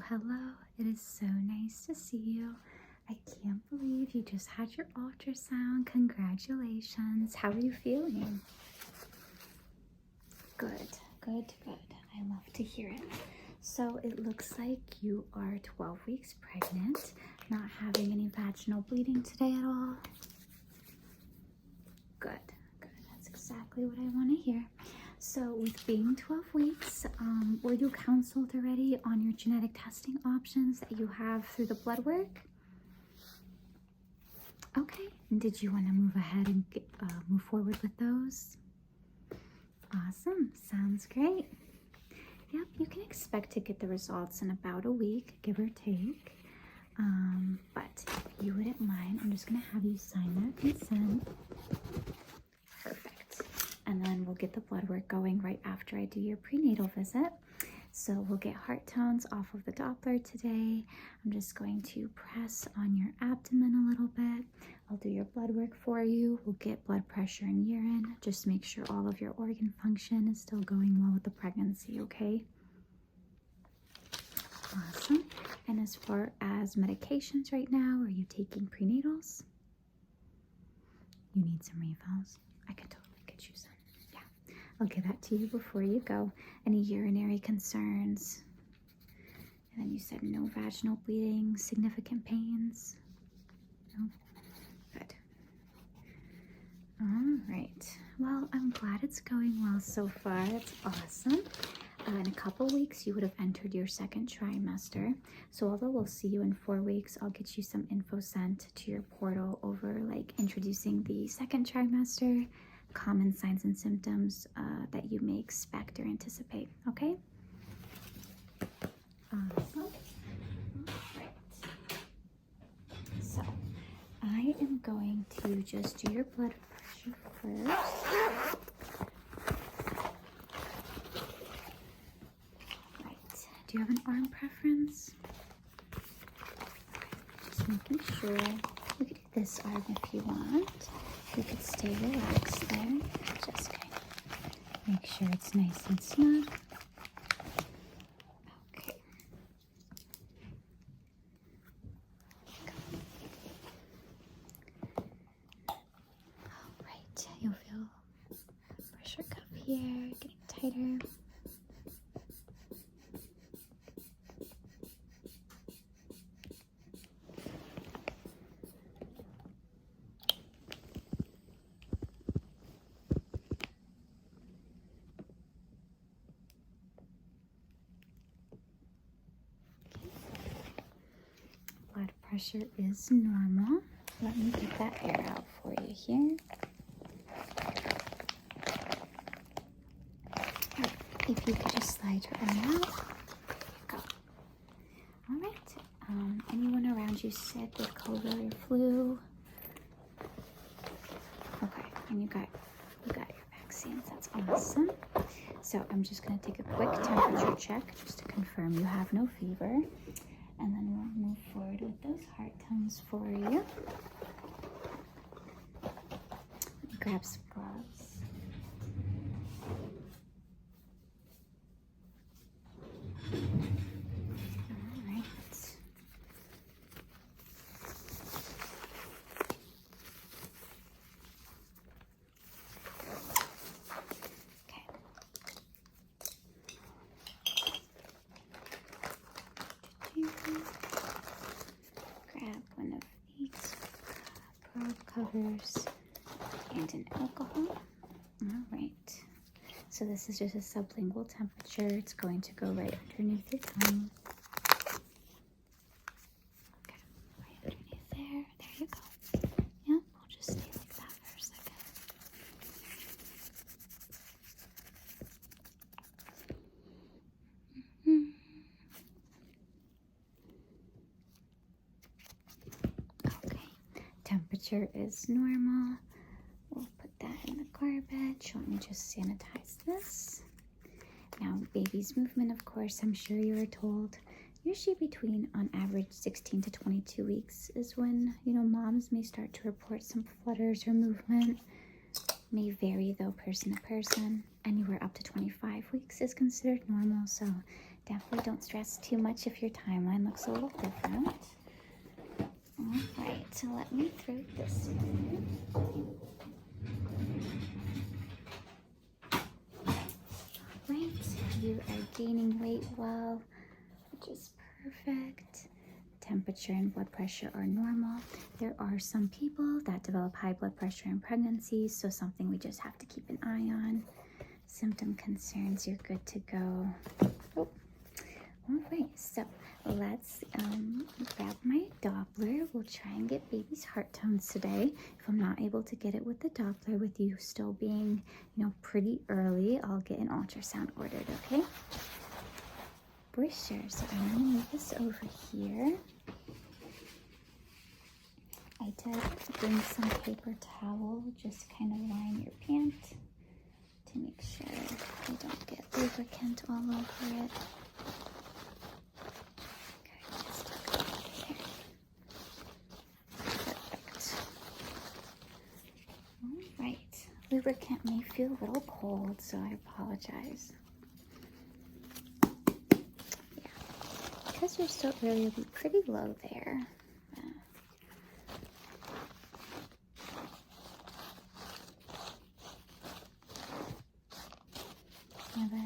hello. It is so nice to see you. I can't believe you just had your ultrasound. Congratulations. How are you feeling? Good, good, good. I love to hear it. So it looks like you are 12 weeks pregnant, not having any vaginal bleeding today at all. Good, good. That's exactly what I want to hear. So with being 12 weeks, were you counseled already on your genetic testing options that you have through the blood work? Okay, and did you want to move ahead and move forward with those? Awesome, sounds great. Yep, you can expect to get the results in about a week, give or take. But if you wouldn't mind, I'm just going to have you sign that consent. Perfect. And then we'll get the blood work going right after I do your prenatal visit. So we'll get heart tones off of the Doppler today. I'm just going to press on your abdomen a little bit. I'll do your blood work for you. We'll get blood pressure and urine. Just make sure all of your organ function is still going well with the pregnancy, okay? Awesome. And as far as medications right now, are you taking prenatals? You need some refills? I can totally get you some. Yeah, I'll give that to you before you go. Any urinary concerns? And then you said no vaginal bleeding, significant pains? No? Good. All right. Well, I'm glad it's going well so far. That's awesome. In a couple weeks, you would have entered your second trimester. So although we'll see you in 4 weeks, I'll get you some info sent to your portal over like introducing the second trimester, common signs and symptoms that you may expect or anticipate, okay? Awesome. All right. So I am going to just do your blood pressure first. Do you have an arm preference? Just making sure. We could do this arm if you want. You could stay relaxed there. Just kind of make sure it's nice and snug. Okay. All right. You'll feel pressure cuff here getting tighter. Blood pressure is normal. Let me get that air out for you here. Right. If you could just slide your arm out. Go. All right. Anyone around you sick with COVID or flu? Okay, and you got your vaccines. That's awesome. So I'm just going to take a quick temperature check just to confirm you have no fever. And then we'll move forward with those heart tones for you. Let me grab some gloves. All right. Okay. Grab one of these probe covers and an alcohol. All right. So this is just a sublingual temperature. It's going to go right underneath your tongue. Okay, right underneath there. There you go. Yep, we'll just stay like that for a second. Okay, temperature is normal. We'll put that in the garbage. Let me just sanitize this. Now, baby's movement, of course, I'm sure you were told, usually between, on average, 16 to 22 weeks is when, moms may start to report some flutters or movement. May vary, though, person to person. Anywhere up to 25 weeks is considered normal, so Definitely don't stress too much if your timeline looks a little different. All right, so let me throw this in. Right, you are gaining weight well, which is perfect. Temperature and blood pressure are normal. There are some people that develop high blood pressure in pregnancy, so something we just have to keep an eye on. Symptom concerns, you're good to go. Oh. All right, so let's grab my Doppler. We'll try and get baby's heart tones today. If I'm not able to get it with the Doppler, with you still being, pretty early, I'll get an ultrasound ordered, okay? For sure. So I'm gonna move this over here. I did bring some paper towel, just kind of line your pant to make sure you don't get lubricant all over it. Okay, just tuck it up there. Perfect. All right. Lubricant may feel a little cold, so I apologize. Yeah, because you're still early, you'll be pretty low there. Never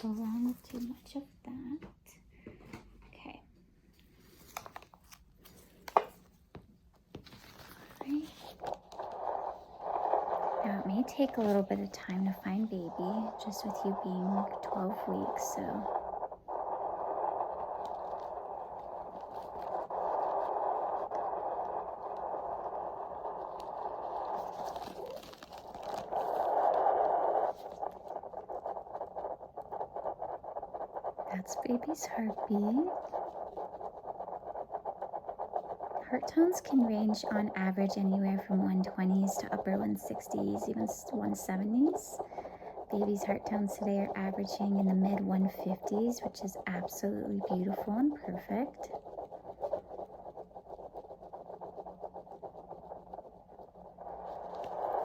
go wrong with too much of that. Okay. Alright. Now it may take a little bit of time to find baby, just with you being 12 weeks, so. That's baby's heartbeat. Heart tones can range on average anywhere from 120s to upper 160s, even 170s. Baby's heart tones today are averaging in the mid 150s, which is absolutely beautiful and perfect.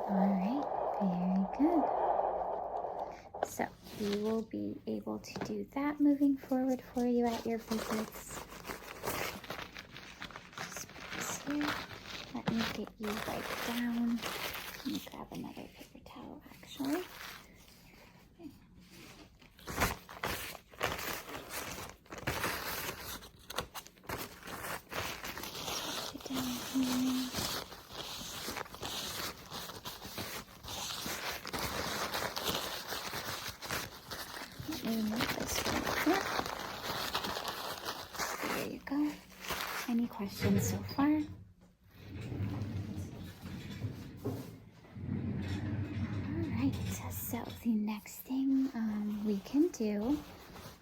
All right, very good. So we will be able to do that moving forward for you at your visits. Just put this here. Let me get you wiped down. Let me grab another paper towel, actually. Put you down here. Remove this one here. There you go. Any questions so far? Alright, so the next thing we can do,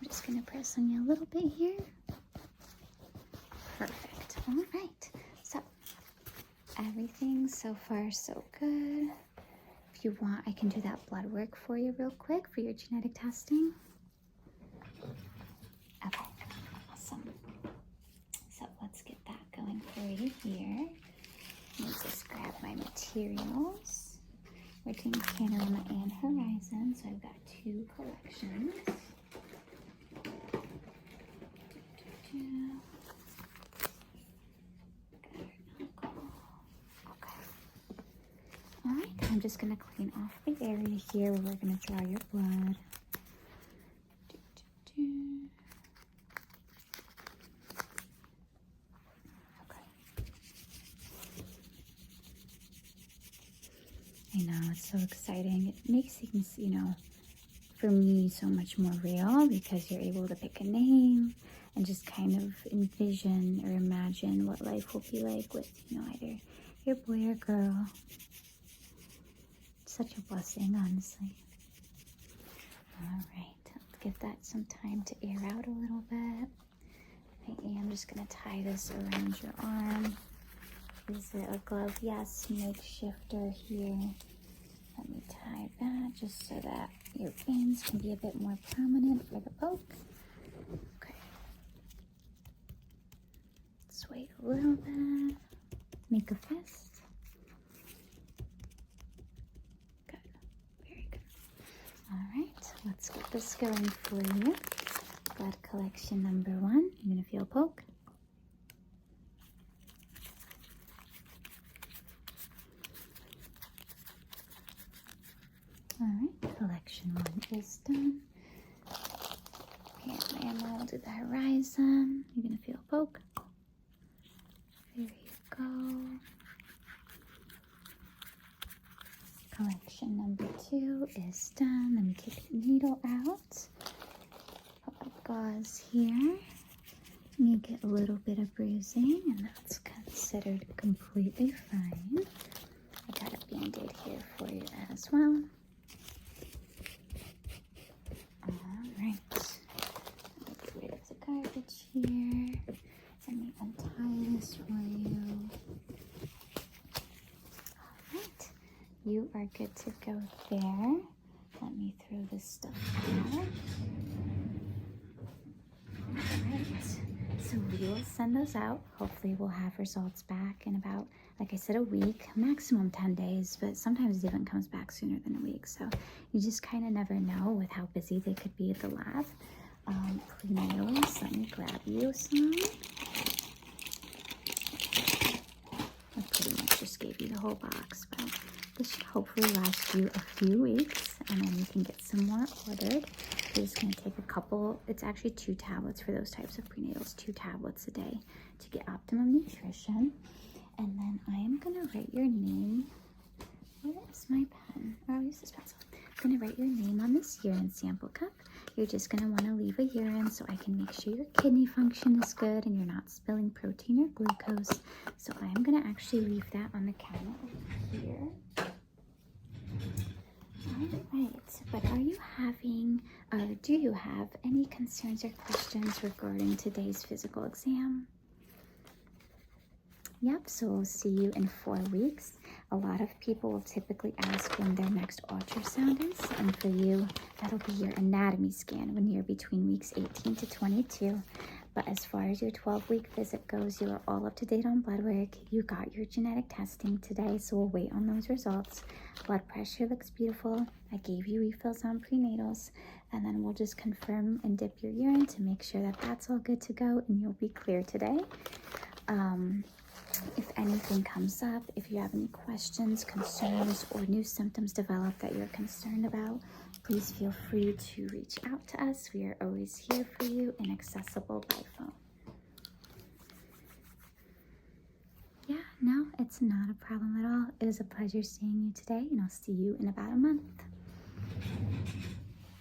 I'm just going to press on you a little bit here. Perfect. Alright, so everything so far so good. If you want, I can do that blood work for you real quick for your genetic testing. Okay, awesome. So let's get that going for you here. Let me just grab my materials. We're doing Panorama and Horizon, so I've got two collections. Okay. Alright, I'm just going to clean off the area here where we're going to draw your blood. I know, it's so exciting. It makes things, for me so much more real because you're able to pick a name and just kind of envision or imagine what life will be like with, either your boy or girl. It's such a blessing, honestly. All right, let's give that some time to air out a little bit. I am just going to tie this around your arm. Is it a glove? Yes, makeshifter here. Let me tie that just so that your veins can be a bit more prominent for the poke. Okay. Let's wait a little bit. Make a fist. Good. Very good. All right, let's get this going for you. blood collection number 1. You're going to feel a poke. Alright, collection 1 is done. Okay, Grandma will do the horizon. You're going to feel a poke. There you go. Collection number 2 is done. Let me take the needle out. Put the gauze here. You get a little bit of bruising, and that's considered completely fine. I got a band-aid here for you as well. Alright. Let me get rid of the garbage here. Let me untie this for you. Alright. You are good to go there. Let me throw this stuff out. Alright. So we will send those out. Hopefully we'll have results back in about, like I said, a week, maximum 10 days, but sometimes it even comes back sooner than a week. So you just kind of never know with how busy they could be at the lab. Prenatals, let me grab you some. I pretty much just gave you the whole box, but this should hopefully last you a few weeks, and then you can get some more ordered. You're just going to take a couple, it's actually 2 tablets for those types of prenatals, 2 tablets a day to get optimum nutrition. And then I am going to write your name. Where is my pen? Oh, I'll use this pencil. I'm going to write your name on this urine sample cup. You're just going to want to leave a urine so I can make sure your kidney function is good and you're not spilling protein or glucose. So I am going to actually leave that on the counter over here. Alright, but are you having, or do you have any concerns or questions regarding today's physical exam? Yep, so we'll see you in 4 weeks. A lot of people will typically ask when their next ultrasound is, and for you, that'll be your anatomy scan when you're between weeks 18 to 22. But as far as your 12-week visit goes, you are all up to date on blood work. You got your genetic testing today, so we'll wait on those results. Blood pressure looks beautiful. I gave you refills on prenatals, and then we'll just confirm and dip your urine to make sure that that's all good to go, and you'll be clear today. If anything comes up, if you have any questions, concerns, or new symptoms develop that you're concerned about, please feel free to reach out to us. We are always here for you and accessible by phone. Yeah, no, it's not a problem at all. It was a pleasure seeing you today, and I'll see you in about a month.